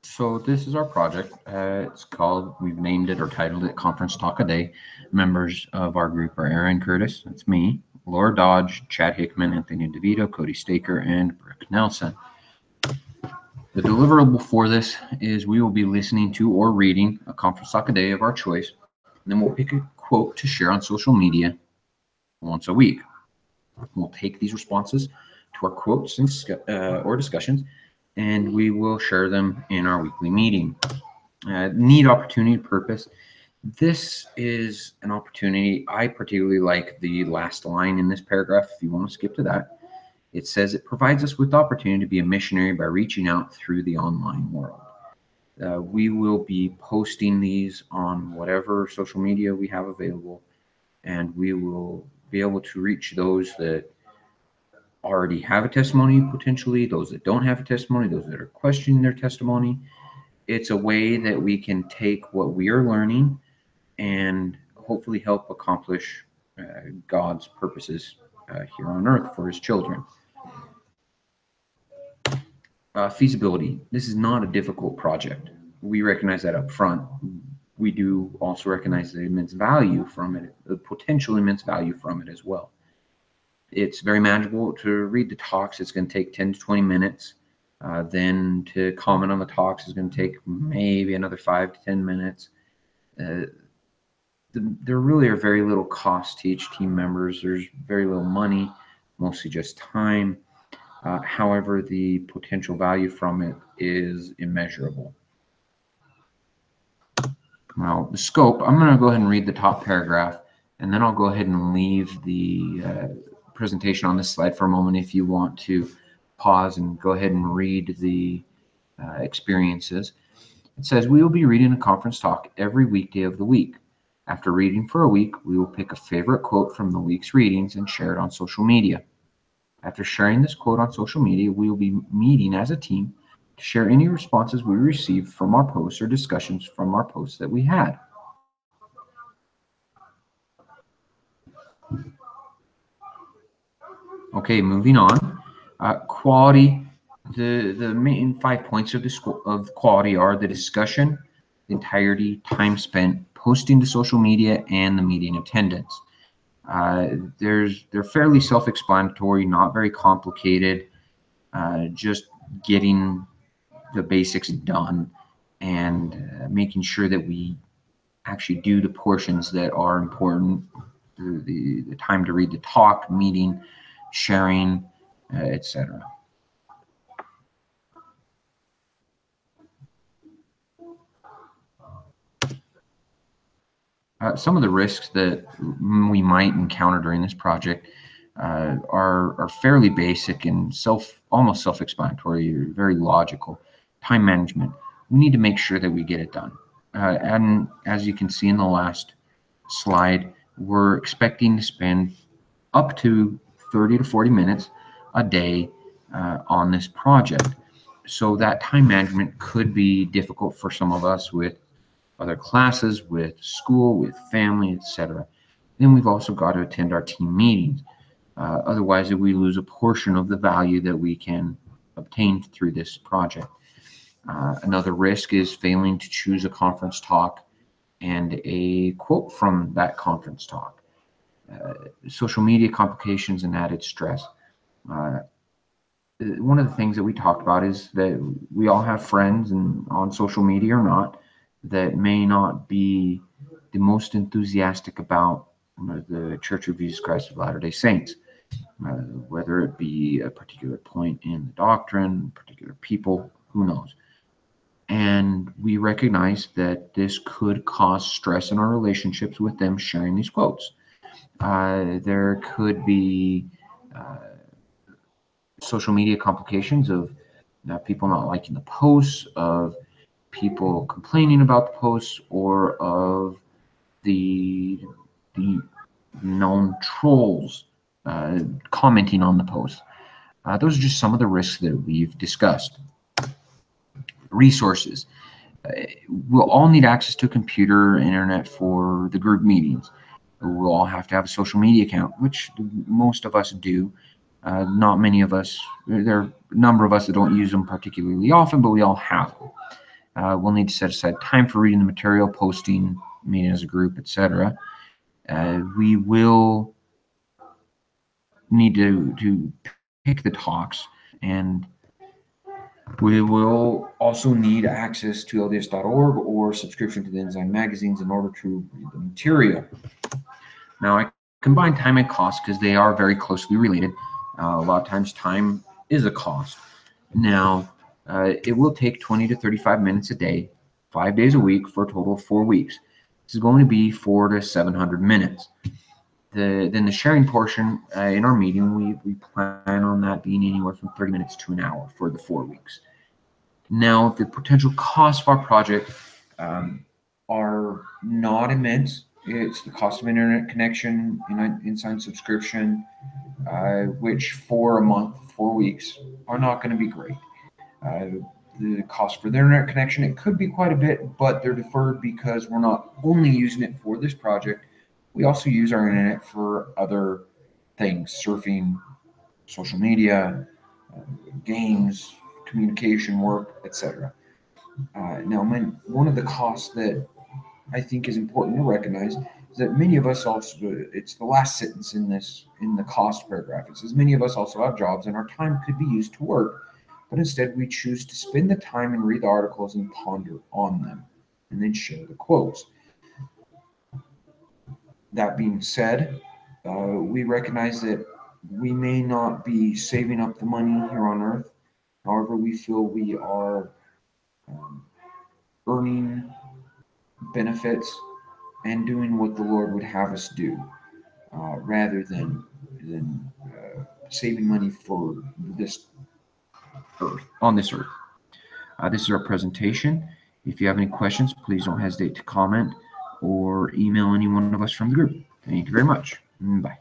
So this is our project. It's called, we've named it or titled it Conference Talk a Day. Members of our group are Aaron Curtis, that's me, Laura Dodge, Chad Hickman, Anthony DeVito, Cody Staker, and Brooke Nelson. The deliverable for this is we will be listening to or reading a Conference Talk a Day of our choice, and then we'll pick a quote to share on social media once a week. We'll take these responses to our quotes and or discussions, and we will share them in our weekly meeting. Need, opportunity, purpose. This is an opportunity. I particularly like the last line in this paragraph. If you want to skip to that, it says it provides us with the opportunity to be a missionary by reaching out through the online world. We will be posting these on whatever social media we have available, and we will be able to reach those that already have a testimony, potentially those that don't have a testimony, those that are questioning their testimony. It's a way that we can take what we are learning and hopefully help accomplish God's purposes here on earth for his children. Feasibility. This is not a difficult project. We recognize that up front. We do also recognize the immense value from it, the potential immense value from it as well. It's very manageable to read the talks. It's going to take 10 to 20 minutes. Then to comment on the talks is going to take maybe another 5 to 10 minutes. There really are very little cost to each team members. There's very little money, mostly just time. However, the potential value from it is immeasurable. Now, the scope, I'm going to go ahead and read the top paragraph, and then I'll go ahead and leave the presentation on this slide for a moment if you want to pause and go ahead and read the experiences. It says, we will be reading a conference talk every weekday of the week. After reading for a week, we will pick a favorite quote from the week's readings and share it on social media. After sharing this quote on social media, we will be meeting as a team to share any responses we received from our posts or discussions from our posts that we had. Okay, moving on. Quality. The main 5 points of quality are the discussion, the entirety, time spent, posting to social media, and the meeting attendance. They're fairly self-explanatory, not very complicated, just getting the basics done and making sure that we actually do the portions that are important, the time to read the talk, meeting, sharing, etc. Some of the risks that we might encounter during this project are fairly basic and almost self-explanatory, very logical. Time management. We need to make sure that we get it done. And as you can see in the last slide, we're expecting to spend up to 30 to 40 minutes a day on this project. So that time management could be difficult for some of us with other classes, with school, with family, etc. Then we've also got to attend our team meetings. Otherwise, we lose a portion of the value that we can obtain through this project. Another risk is failing to choose a conference talk and a quote from that conference talk. Social media complications and added stress. One of the things that we talked about is that we all have friends, and on social media or not, that may not be the most enthusiastic about the Church of Jesus Christ of Latter-day Saints, whether it be a particular point in the doctrine, particular people, who knows. And we recognize that this could cause stress in our relationships with them sharing these quotes. There could be social media complications of people not liking the posts, of people complaining about the posts, or of the known trolls commenting on the posts. Those are just some of the risks that we've discussed. Resources. We'll all need access to a computer, internet for the group meetings. We'll all have to have a social media account, which most of us do. Not many of us, there are a number of us that don't use them particularly often, but we all have them. We'll need to set aside time for reading the material, posting, meeting as a group, etc. We will need to pick the talks, and we will also need access to LDS.org or subscription to the Ensign magazines in order to read the material. Now, I combine time and cost because they are very closely related. A lot of times time is a cost. Now, it will take 20 to 35 minutes a day, 5 days a week for a total of 4 weeks. This is going to be 400 to 700 minutes. Then the sharing portion in our meeting, we plan on that being anywhere from 30 minutes to an hour for the 4 weeks. Now, the potential costs of our project are not immense. It's the cost of internet connection, Ensign subscription, which for a month, 4 weeks, are not going to be great. The cost for the internet connection, it could be quite a bit, but they're deferred because we're not only using it for this project, we also use our internet for other things, surfing, social media, games, communication, work, etc. Now, one of the costs that I think is important to recognize is that many of us also, it's the last sentence in the cost paragraph. It says, many of us also have jobs and our time could be used to work, but instead we choose to spend the time and read the articles and ponder on them and then share the quotes. That being said, we recognize that we may not be saving up the money here on earth. However, we feel we are earning benefits and doing what the Lord would have us do, rather than saving money for this earth on this earth. This is our presentation. If you have any questions, please don't hesitate to comment or email any one of us from the group. Thank you very much. Bye.